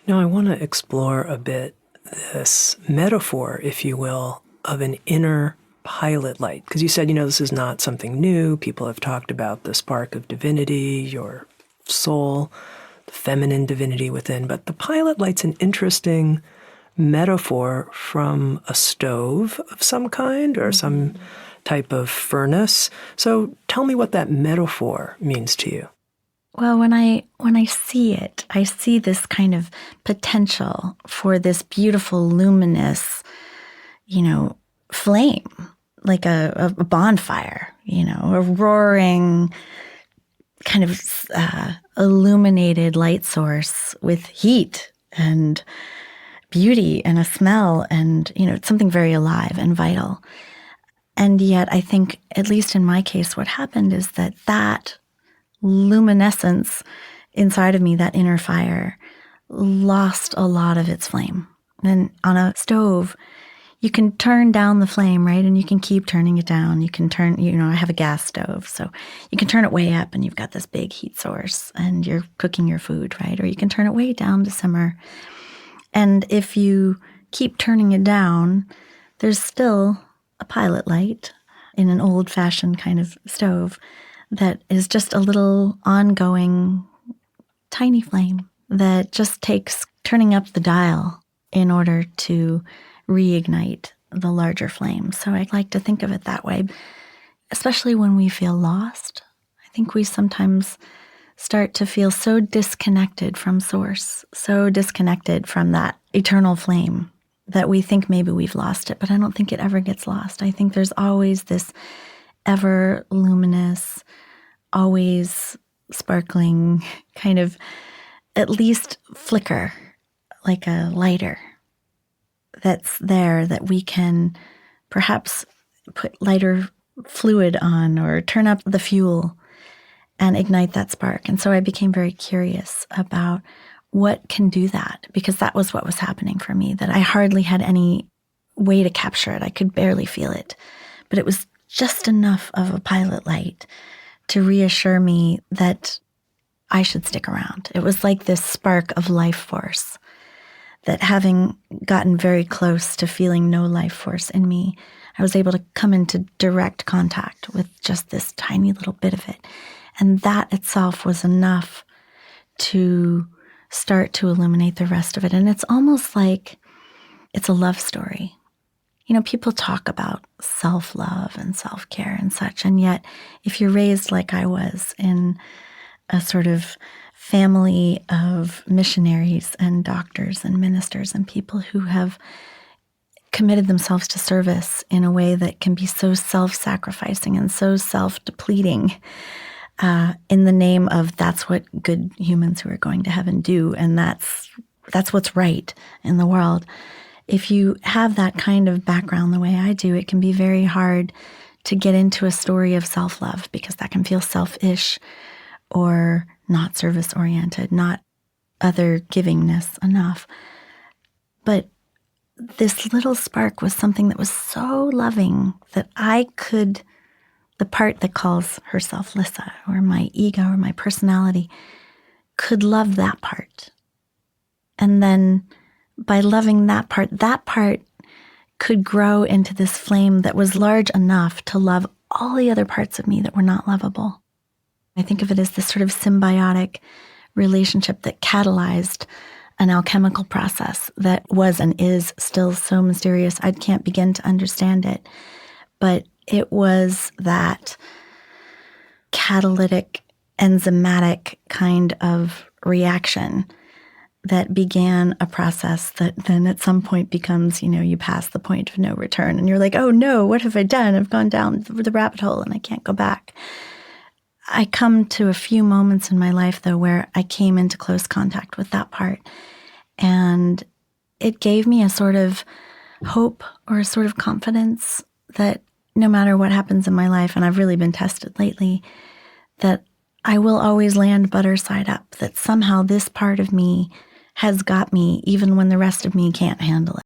Now, I want to explore a bit this metaphor, if you will, of an inner pilot light. Because you said, this is not something new. People have talked about the spark of divinity, your soul, the feminine divinity within. But the pilot light's an interesting metaphor from a stove of some kind or some type of furnace. So tell me what that metaphor means to you. Well, when I see it, I see this kind of potential for this beautiful, luminous, flame, like a bonfire, a roaring, kind of illuminated light source with heat and beauty and a smell and, it's something very alive and vital. And yet I think, at least in my case, what happened is that luminescence inside of me, that inner fire, lost a lot of its flame. And on a stove, you can turn down the flame, right? And you can keep turning it down. You can turn, I have a gas stove, so you can turn it way up and you've got this big heat source and you're cooking your food, right? Or you can turn it way down to simmer. And if you keep turning it down, there's still a pilot light in an old-fashioned kind of stove that is just a little ongoing tiny flame that just takes turning up the dial in order to reignite the larger flame. So I like to think of it that way, especially when we feel lost. I think we sometimes start to feel so disconnected from source, so disconnected from that eternal flame that we think maybe we've lost it, but I don't think it ever gets lost. I think there's always this ever luminous, always sparkling kind of at least flicker, like a lighter that's there that we can perhaps put lighter fluid on or turn up the fuel and ignite that spark. And so I became very curious about what can do that, because that was what was happening for me, that I hardly had any way to capture it. I could barely feel it, but it was just enough of a pilot light to reassure me that I should stick around. It was like this spark of life force that, having gotten very close to feeling no life force in me, I was able to come into direct contact with just this tiny little bit of it. And that itself was enough to start to illuminate the rest of it. And it's almost like it's a love story. People talk about self-love and self-care and such, and yet if you're raised like I was in a sort of family of missionaries and doctors and ministers and people who have committed themselves to service in a way that can be so self-sacrificing and so self-depleting, in the name of that's what good humans who are going to heaven do, and that's what's right in the world. If you have that kind of background the way I do, it can be very hard to get into a story of self-love, because that can feel selfish or not service-oriented, not other givingness enough. But this little spark was something that was so loving that I could, the part that calls herself Lissa, or my ego or my personality, could love that part. And then by loving that part could grow into this flame that was large enough to love all the other parts of me that were not lovable. I think of it as this sort of symbiotic relationship that catalyzed an alchemical process that was and is still so mysterious. I can't begin to understand it. But it was that catalytic, enzymatic kind of reaction that began a process that then at some point becomes, you pass the point of no return and you're like, oh no, what have I done? I've gone down the rabbit hole and I can't go back. I come to a few moments in my life, though, where I came into close contact with that part. And it gave me a sort of hope or a sort of confidence that no matter what happens in my life, and I've really been tested lately, that I will always land butter side up, that somehow this part of me has got me even when the rest of me can't handle it.